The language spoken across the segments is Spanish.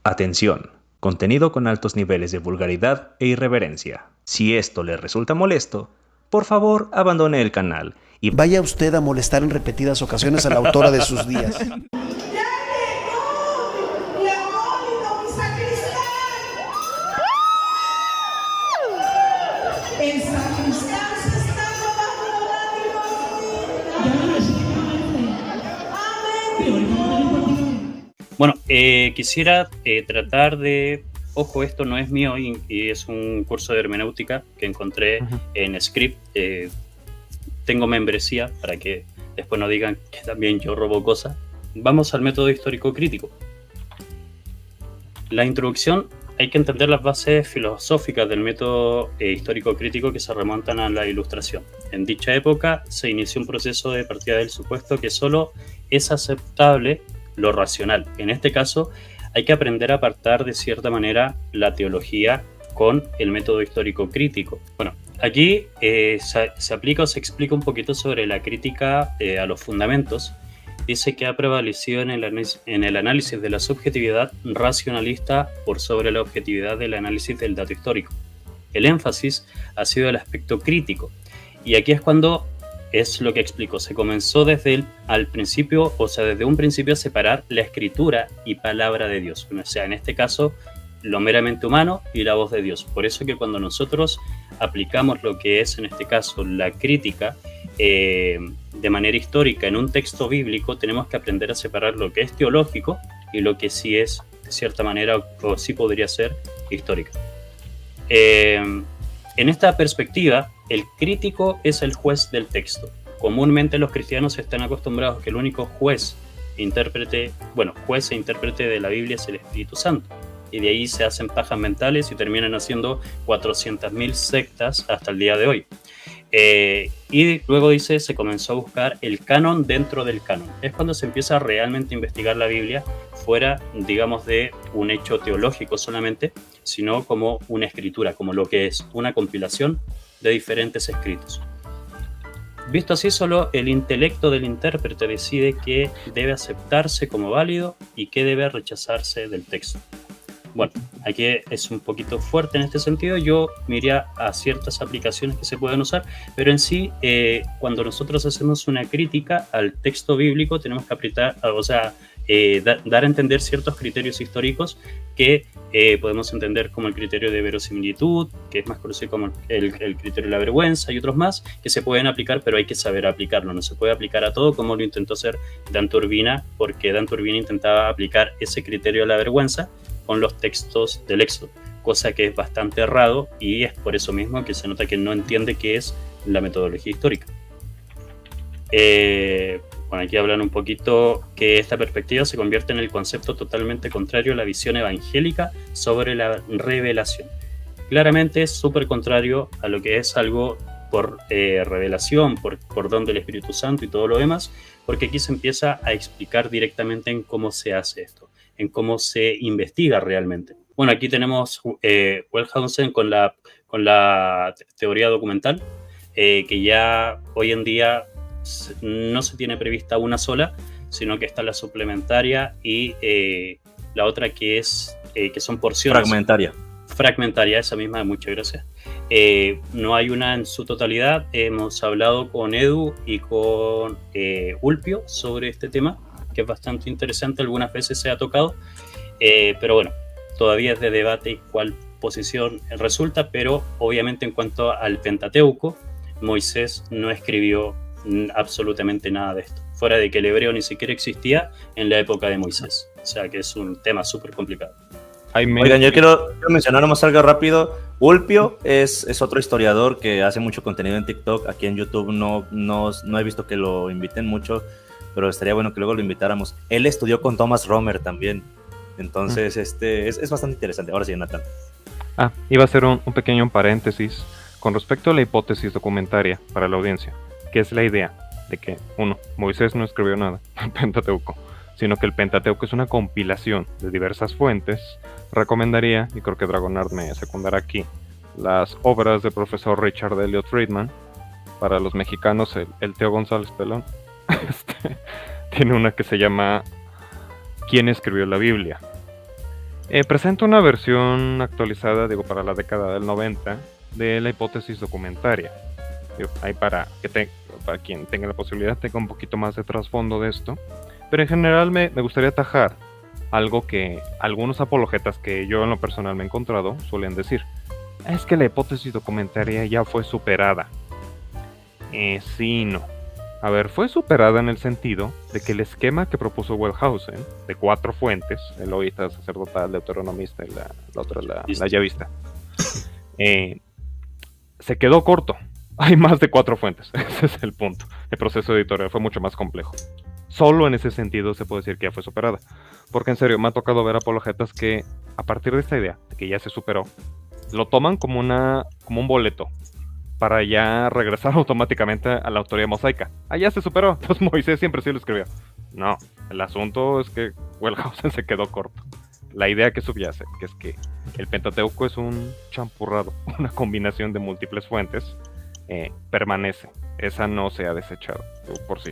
Atención, contenido con altos niveles de vulgaridad e irreverencia. Si esto le resulta molesto, por favor abandone el canal y vaya usted a molestar en repetidas ocasiones a la autora de sus días. El sacristán se está robando lágrimas. Bueno, quisiera tratar de... Ojo, esto no es mío y es un curso de hermenéutica que encontré en Script. Tengo membresía para que después no digan que también yo robo cosas. Vamos al método histórico crítico. La introducción, hay que entender las bases filosóficas del método histórico crítico que se remontan a la Ilustración. En dicha época se inició un proceso de partida del supuesto que solo es aceptable lo racional. En este caso, hay que aprender a apartar de cierta manera la teología con el método histórico crítico. Bueno, aquí se aplica o se explica un poquito sobre la crítica a los fundamentos. Dice que ha prevalecido en el análisis de la subjetividad racionalista por sobre la objetividad del análisis del dato histórico. El énfasis ha sido el aspecto crítico. Y aquí es cuando es lo que explico. Se comenzó desde un principio a separar la escritura y palabra de Dios. O sea, en este caso, lo meramente humano y la voz de Dios. Por eso que cuando nosotros aplicamos lo que es, en este caso, la crítica, de manera histórica en un texto bíblico, tenemos que aprender a separar lo que es teológico y lo que sí es, de cierta manera, o sí podría ser histórica. En esta perspectiva, el crítico es el juez del texto. Comúnmente los cristianos están acostumbrados a que el único juez e intérprete de la Biblia es el Espíritu Santo. Y de ahí se hacen pajas mentales y terminan haciendo 400.000 sectas hasta el día de hoy. Y luego dice, se comenzó a buscar el canon dentro del canon. Es cuando se empieza a realmente investigar la Biblia fuera, digamos, de un hecho teológico solamente, sino como una escritura, como lo que es una compilación de diferentes escritos. Visto así, solo el intelecto del intérprete decide qué debe aceptarse como válido y qué debe rechazarse del texto. Bueno, aquí es un poquito fuerte en este sentido. Yo me iría a ciertas aplicaciones que se pueden usar, pero en sí, cuando nosotros hacemos una crítica al texto bíblico, tenemos que dar a entender ciertos criterios históricos que podemos entender como el criterio de verosimilitud, que es más conocido como el criterio de la vergüenza, y otros más que se pueden aplicar, pero hay que saber aplicarlo. No se puede aplicar a todo como lo intentó hacer Dante Urbina, porque Dante Urbina intentaba aplicar ese criterio de la vergüenza con los textos del Éxodo, cosa que es bastante errado, y es por eso mismo que se nota que no entiende qué es la metodología histórica. Bueno, aquí hablan un poquito que esta perspectiva se convierte en el concepto totalmente contrario a la visión evangélica sobre la revelación. Claramente es súper contrario a lo que es algo por revelación, por don del Espíritu Santo y todo lo demás, porque aquí se empieza a explicar directamente en cómo se hace esto, en cómo se investiga realmente. Bueno, aquí tenemos Wellhausen con la teoría documental, que ya hoy en día no se tiene prevista una sola, sino que está la suplementaria y la otra que son porciones. Fragmentaria, esa misma, muchas gracias. No hay una en su totalidad. Hemos hablado con Edu y con Ulpio sobre este tema, que es bastante interesante, algunas veces se ha tocado, pero bueno, todavía es de debate cuál posición resulta, pero obviamente en cuanto al Pentateuco, Moisés no escribió absolutamente nada de esto, fuera de que el hebreo ni siquiera existía en la época de Moisés, o sea que es un tema súper complicado. Oigan, yo quiero mencionar nomás algo rápido. Ulpio es otro historiador que hace mucho contenido en TikTok. Aquí en YouTube no he visto que lo inviten mucho, pero estaría bueno que luego lo invitáramos. Él estudió con Thomas Romer también, entonces es bastante interesante. Ahora sí, Nathan. Iba a hacer un pequeño paréntesis con respecto a la hipótesis documentaria para la audiencia, que es la idea de que, Moisés no escribió nada, el Pentateuco, sino que el Pentateuco es una compilación de diversas fuentes. Recomendaría, y creo que Dragonard me secundará aquí, las obras del profesor Richard Elliot Friedman. Para los mexicanos, el Teo González Pelón. Tiene una que se llama ¿Quién escribió la Biblia? Presenta una versión actualizada, digo, para la década del 90 de la hipótesis documentaria. Digo, ahí para quien tenga la posibilidad tenga un poquito más de trasfondo de esto. Pero en general me gustaría atajar algo que algunos apologetas que yo en lo personal me he encontrado suelen decir. Es que la hipótesis documentaria ya fue superada. Sí y no. A ver, fue superada en el sentido de que el esquema que propuso Wellhausen, de 4 fuentes, el loísta, sacerdotal, deuteronomista y la otra, la yavista, se quedó corto. Hay más de 4 fuentes, ese es el punto. El proceso editorial fue mucho más complejo. Solo en ese sentido se puede decir que ya fue superada. Porque en serio, me ha tocado ver apologetas que, a partir de esta idea, de que ya se superó, lo toman como un boleto para ya regresar automáticamente a la autoría mosaica. Ya se superó, entonces Moisés siempre sí lo escribió. No, el asunto es que Wellhausen se quedó corto. La idea que subyace, que es que el Pentateuco es un champurrado, una combinación de múltiples fuentes, permanece. Esa no se ha desechado, por sí.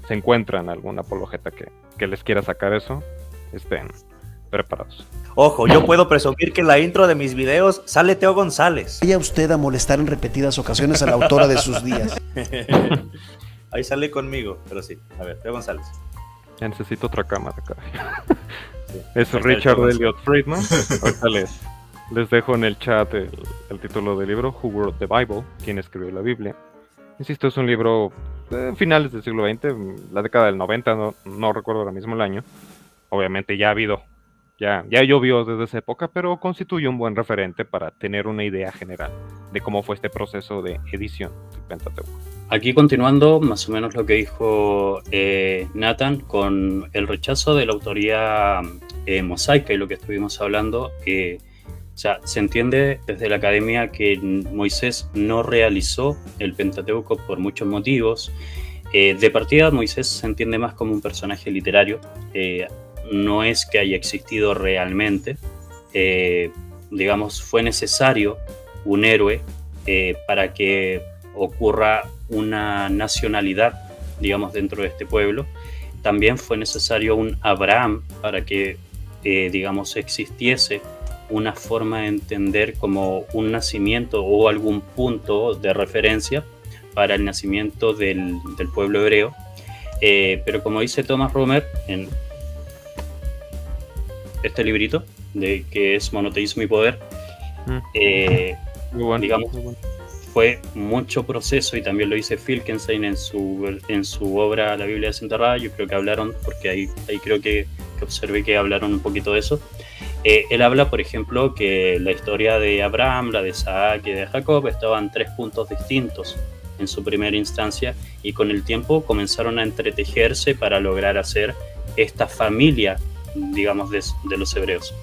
Se encuentran alguna apologeta que les quiera sacar eso, estén preparados. Ojo, yo puedo presumir que en la intro de mis videos sale Teo González. Vaya usted a molestar en repetidas ocasiones a la autora de sus días. Ahí sale conmigo, pero sí. A ver, Teo González. Ya necesito otra cámara, caray. Sí. Es Richard Elliot Friedman. Ahorita les dejo en el chat el título del libro, Who Wrote the Bible, quién escribió la Biblia. Insisto, es un libro de finales del siglo XX, la década del 90, no recuerdo ahora mismo el año. Obviamente ya llovió desde esa época, pero constituye un buen referente para tener una idea general de cómo fue este proceso de edición del Pentateuco. Aquí continuando más o menos lo que dijo Nathan con el rechazo de la autoría mosaica y lo que estuvimos hablando. O sea, se entiende desde la academia que Moisés no realizó el Pentateuco por muchos motivos. De partida, Moisés se entiende más como un personaje literario. No es que haya existido realmente. Digamos, fue necesario un héroe para que ocurra una nacionalidad, digamos, dentro de este pueblo. También fue necesario un Abraham para que, digamos, existiese una forma de entender como un nacimiento o algún punto de referencia para el nacimiento del pueblo hebreo. Pero como dice Thomas Romer en este librito, que es Monoteísmo y Poder, Muy bueno, digamos, muy bueno. fue mucho proceso, y también lo dice Filkenstein en su obra La Biblia Desenterrada. Yo creo que hablaron, porque ahí creo que observé que hablaron un poquito de eso. Él habla, por ejemplo, que la historia de Abraham, la de Isaac y de Jacob estaban 3 puntos distintos en su primera instancia, y con el tiempo comenzaron a entretejerse para lograr hacer esta familia, digamos, de los hebreos.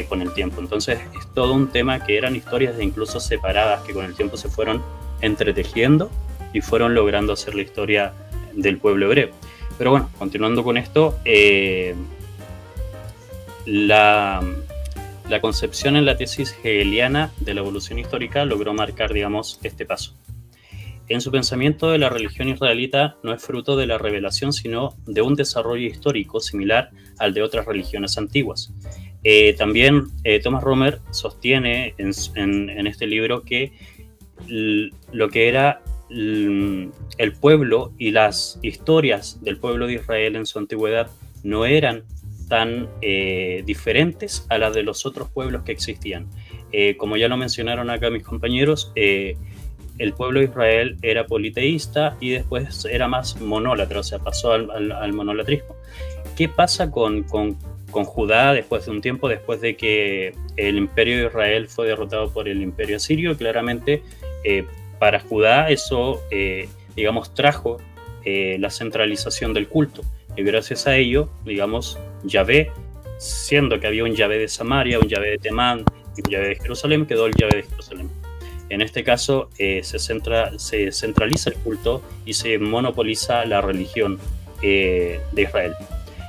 Con el tiempo. Entonces es todo un tema que eran historias de incluso separadas que con el tiempo se fueron entretejiendo y fueron logrando hacer la historia del pueblo hebreo. Pero bueno, continuando con esto, la concepción en la tesis hegeliana de la evolución histórica logró marcar, digamos, este paso. En su pensamiento de la religión israelita no es fruto de la revelación, sino de un desarrollo histórico similar al de otras religiones antiguas. También Thomas Romer sostiene en este libro que lo que era el pueblo y las historias del pueblo de Israel en su antigüedad no eran tan diferentes a las de los otros pueblos que existían. Como ya lo mencionaron acá mis compañeros, el pueblo de Israel era politeísta y después era más monólatra, o sea, pasó al monolatrismo. ¿Qué pasa con Judá después de un tiempo, después de que el imperio de Israel fue derrotado por el imperio asirio? Claramente para Judá eso, digamos, trajo la centralización del culto, y gracias a ello, digamos, Yahvé, siendo que había un Yahvé de Samaria, un Yahvé de Temán y un Yahvé de Jerusalén, quedó el Yahvé de Jerusalén. En este caso se centraliza el culto y se monopoliza la religión de Israel.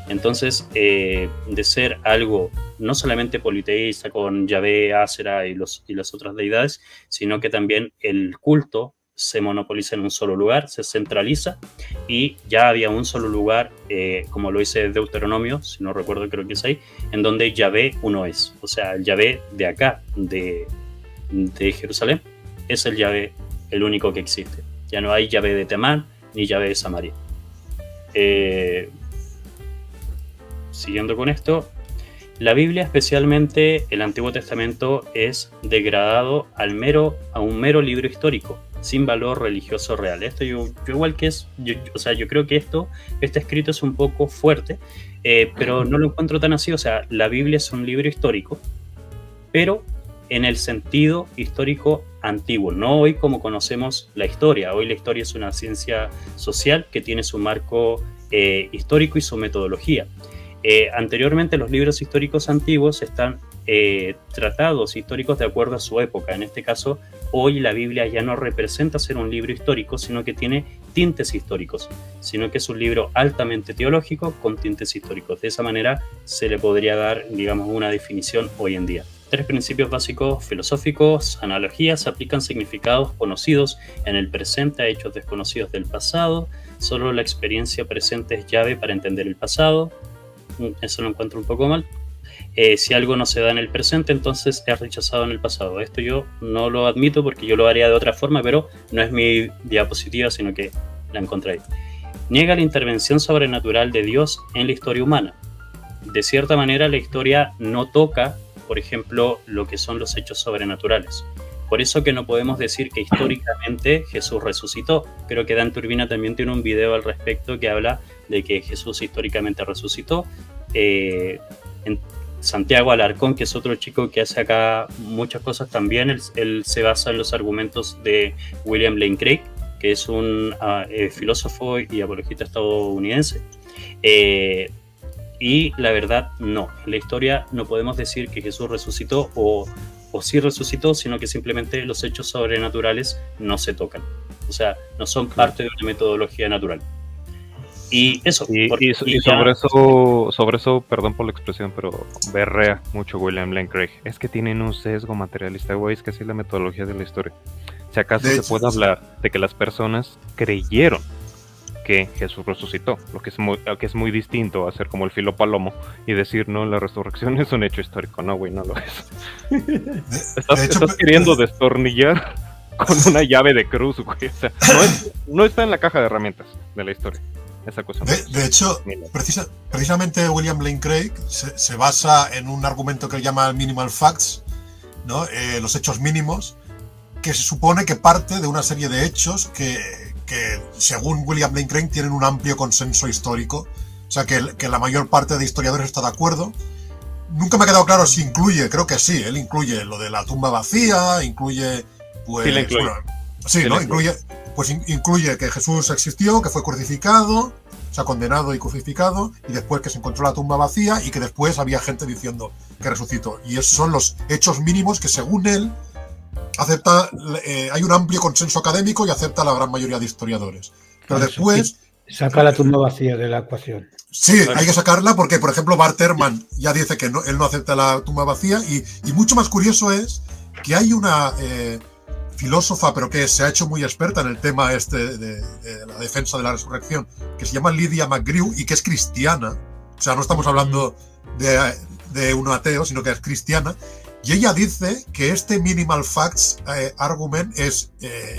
Entonces, de ser algo no solamente politeísta con Yahvé, Asera y las otras deidades, sino que también el culto se monopoliza en un solo lugar, se centraliza, y ya había un solo lugar, como lo dice Deuteronomio, si no recuerdo, creo que es ahí, en donde Yahvé uno es. O sea, el Yahvé de acá, de Jerusalén, es el Yahvé, el único que existe. Ya no hay Yahvé de Temán ni Yahvé de Samaria. Siguiendo con esto, la Biblia, especialmente el Antiguo Testamento, es degradado a un mero libro histórico, sin valor religioso real. Esto yo igual que es, o sea, yo creo que este escrito es un poco fuerte, pero no lo encuentro tan así. O sea, la Biblia es un libro histórico, pero en el sentido histórico antiguo, no hoy como conocemos la historia. Hoy la historia es una ciencia social que tiene su marco histórico y su metodología. Anteriormente, los libros históricos antiguos están tratados históricos de acuerdo a su época. En este caso, hoy la Biblia ya no representa ser un libro histórico, sino que tiene tintes históricos, sino que es un libro altamente teológico con tintes históricos. De esa manera se le podría dar, digamos, una definición hoy en día. 3 principios básicos filosóficos: analogías, aplican significados conocidos en el presente a hechos desconocidos del pasado. Solo la experiencia presente es llave para entender el pasado. Eso lo encuentro un poco mal. Si algo no se da en el presente, entonces es rechazado en el pasado. Esto yo no lo admito porque yo lo haría de otra forma, pero no es mi diapositiva, sino que la encontré ahí. Niega la intervención sobrenatural de Dios en la historia humana. De cierta manera, la historia no toca, por ejemplo, lo que son los hechos sobrenaturales. Por eso que no podemos decir que históricamente Jesús resucitó. Creo que Dan Turbina también tiene un video al respecto que habla de que Jesús históricamente resucitó. En Santiago Alarcón, que es otro chico que hace acá muchas cosas también, él se basa en los argumentos de William Lane Craig, que es un filósofo y apologista estadounidense. Y la verdad, no. En la historia no podemos decir que Jesús resucitó o sí resucitó, sino que simplemente los hechos sobrenaturales no se tocan. O sea, no son parte de una metodología natural. Y eso. Sobre eso, perdón por la expresión, pero berrea mucho William Lane Craig. Es que tienen un sesgo materialista, güey, es que así es la metodología de la historia. Si acaso se puede hablar de que las personas creyeron que Jesús resucitó, lo que es muy distinto a ser como el Filo Palomo y decir, no, la resurrección es un hecho histórico. No, güey, no lo es. Estás queriendo destornillar con una llave de cruz, güey. O sea, no está en la caja de herramientas de la historia. Esa cosa. De hecho, precisamente William Lane Craig se basa en un argumento que él llama minimal facts, ¿no? Los hechos mínimos, que se supone que parte de una serie de hechos que según William Lane Craig tienen un amplio consenso histórico. O sea, que la mayor parte de historiadores está de acuerdo. Nunca me ha quedado claro si incluye, creo que sí, él incluye lo de la tumba vacía, incluye, pues, sí, incluye. Bueno, sí, ¿no? Incluye que Jesús existió, que fue crucificado, o sea, condenado y crucificado, y después que se encontró la tumba vacía y que después había gente diciendo que resucitó. Y esos son los hechos mínimos que, según él, acepta, hay un amplio consenso académico y acepta la gran mayoría de historiadores. Pero después... Saca la tumba vacía de la ecuación. Sí, hay que sacarla porque, por ejemplo, Bart Ehrman ya dice que él no acepta la tumba vacía, y mucho más curioso es que hay una filósofa, pero que se ha hecho muy experta en el tema de la defensa de la resurrección, que se llama Lydia McGrew y que es cristiana. O sea, no estamos hablando de un ateo, sino que es cristiana. Y ella dice que este minimal facts argument es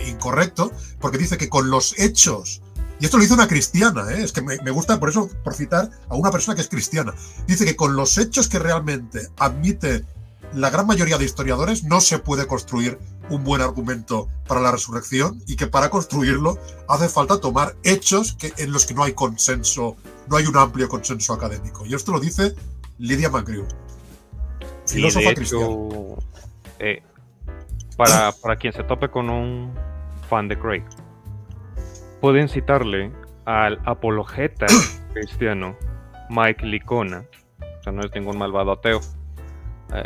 incorrecto, porque dice que con los hechos, y esto lo dice una cristiana, es que me gusta por eso, por citar a una persona que es cristiana, dice que con los hechos que realmente admite la gran mayoría de historiadores no se puede construir un buen argumento para la resurrección, y que para construirlo hace falta tomar hechos en los que no hay consenso, no hay un amplio consenso académico. Y esto lo dice Lydia McGrew, filósofa cristiana. Para quien se tope con un fan de Craig, pueden citarle al apologeta cristiano Mike Licona. O sea, no es ningún malvado ateo,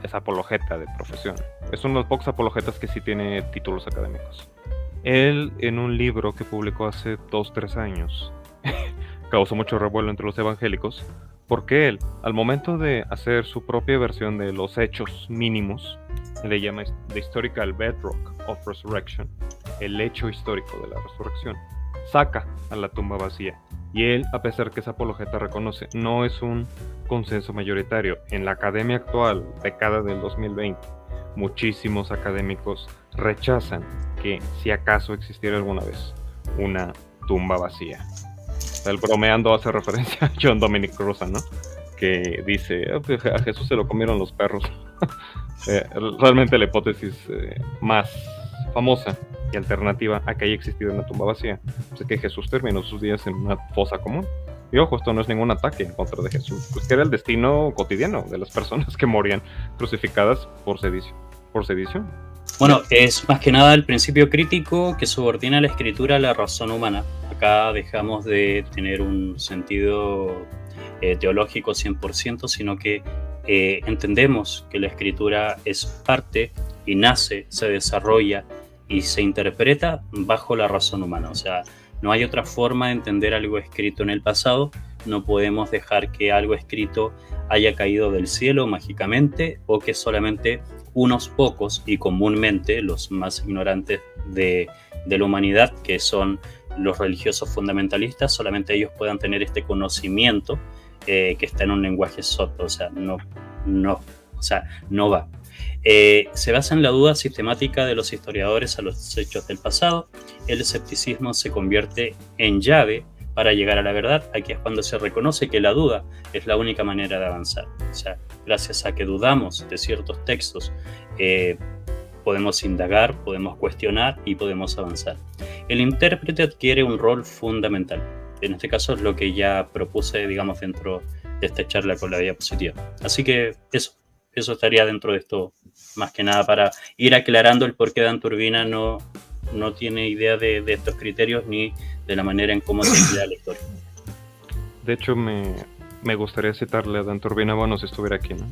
es apologeta de profesión. Es uno de los pocos apologetas que sí tiene títulos académicos. Él, en un libro que publicó hace 2-3 años, causó mucho revuelo entre los evangélicos, porque él, al momento de hacer su propia versión de los hechos mínimos, le llama The Historical Bedrock of Resurrection, el hecho histórico de la resurrección, saca a la tumba vacía. Y él, a pesar que esa apologeta reconoce, no es un consenso mayoritario. En la academia actual, década del 2020, muchísimos académicos rechazan que si acaso existiera alguna vez una tumba vacía. El bromeando hace referencia a John Dominic Cruzan, ¿no? Que dice, a Jesús se lo comieron los perros. Realmente la hipótesis más famosa y alternativa a que haya existido una tumba vacía es que Jesús terminó sus días en una fosa común. Y ojo, esto no es ningún ataque en contra de Jesús, pues que era el destino cotidiano de las personas que morían crucificadas por sedición. Bueno, es más que nada el principio crítico que subordina la escritura a la razón humana. Acá dejamos de tener un sentido teológico 100%, sino que entendemos que la escritura es parte y nace, se desarrolla y se interpreta bajo la razón humana. O sea, no hay otra forma de entender algo escrito en el pasado. No podemos dejar que algo escrito haya caído del cielo mágicamente, o que solamente unos pocos, y comúnmente los más ignorantes de la humanidad, que son los religiosos fundamentalistas, solamente ellos puedan tener este conocimiento que está en un lenguaje soto. O sea, no va. Se basa en la duda sistemática de los historiadores a los hechos del pasado. El escepticismo se convierte en llave para llegar a la verdad. Aquí es cuando se reconoce que la duda es la única manera de avanzar. O sea, gracias a que dudamos de ciertos textos, podemos indagar, podemos cuestionar y podemos avanzar. El intérprete adquiere un rol fundamental. En este caso es lo que ya propuse, digamos, dentro de esta charla con la diapositiva. Así que eso estaría dentro de esto, más que nada para ir aclarando el por qué Dan Turbina no tiene idea de estos criterios ni de la manera en cómo se emplea la historia. De hecho, me gustaría citarle a Dan Turbina, bueno, si estuviera aquí, ¿no?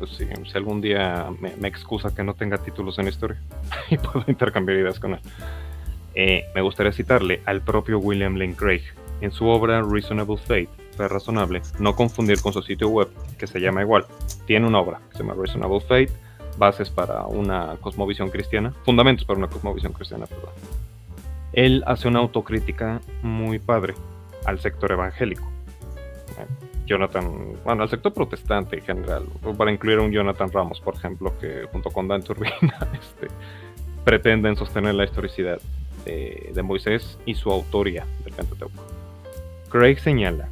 Si algún día me excusa que no tenga títulos en historia y puedo intercambiar ideas con él. Me gustaría citarle al propio William Lane Craig en su obra Reasonable Faith, Fe Razonable, no confundir con su sitio web, que se llama igual. Tiene una obra que se llama Reasonable Faith, bases para una cosmovisión cristiana, fundamentos para una cosmovisión cristiana, perdón. Él hace una autocrítica muy padre al sector evangélico. Al sector protestante en general, para incluir a un Jonathan Ramos, por ejemplo, que junto con Dan Turbina pretenden sostener la historicidad de Moisés y su autoría del Pentateuco. Craig señala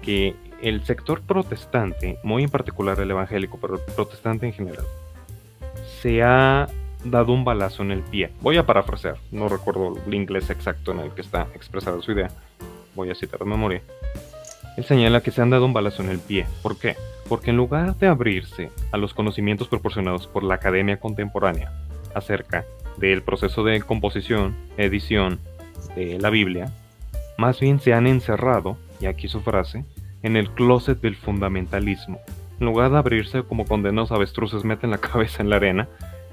que el sector protestante, muy en particular el evangélico, pero el protestante en general, se ha dado un balazo en el pie. Voy a parafrasear, no recuerdo el inglés exacto en el que está expresada su idea, voy a citar de memoria. Él señala que se han dado un balazo en el pie. ¿Por qué? Porque en lugar de abrirse a los conocimientos proporcionados por la academia contemporánea acerca del proceso de composición, edición de la Biblia, más bien se han encerrado, y aquí su frase, en el closet del fundamentalismo. En lugar de abrirse como condenados avestruces, meten la cabeza en la arena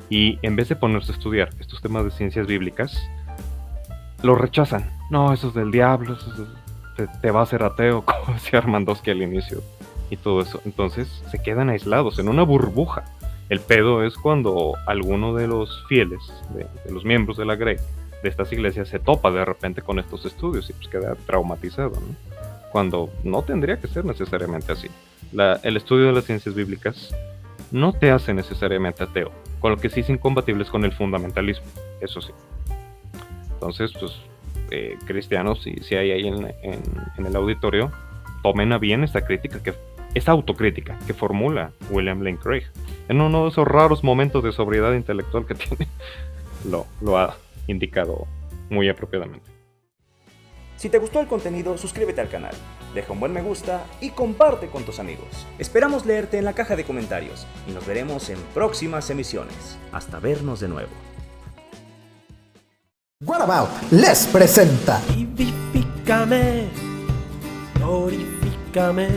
y en vez de ponerse a estudiar estos temas de ciencias bíblicas, lo rechazan. No, eso es del diablo, te va a hacer ateo, como decía Armandowski al inicio, y todo eso. Entonces se quedan aislados en una burbuja. El pedo es cuando alguno de los fieles, de los miembros de la Grey, de estas iglesias, se topa de repente con estos estudios y pues queda traumatizado, ¿no? Cuando no tendría que ser necesariamente así. El estudio de las ciencias bíblicas no te hace necesariamente ateo, con lo que sí es incompatible es con el fundamentalismo, eso sí. Entonces, pues, cristianos, si hay ahí en el auditorio, tomen a bien esta crítica, esta autocrítica que formula William Lane Craig. En uno de esos raros momentos de sobriedad intelectual que tiene, lo ha indicado muy apropiadamente. Si te gustó el contenido, suscríbete al canal, deja un buen me gusta y comparte con tus amigos. Esperamos leerte en la caja de comentarios y nos veremos en próximas emisiones. Hasta vernos de nuevo. What About les presenta Vivifícame, glorifícame,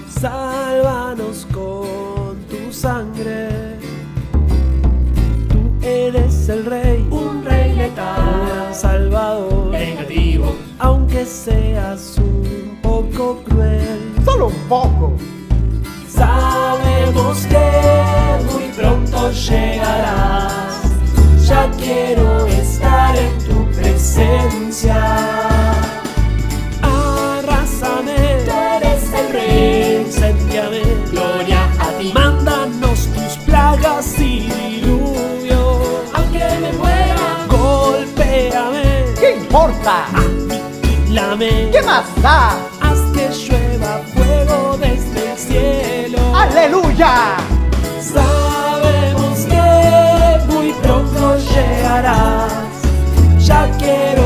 sálvanos con tu sangre. Tú eres el rey, un rey letal, un salvador, vengativo, aunque seas un poco cruel. solo un poco. Sabemos que muy pronto llegarás, ya quiero estar da? Aniquílame. ¿Qué más da? Haz que llueva fuego desde el cielo. ¡Aleluya! Sabemos que muy pronto llegarás. Ya quiero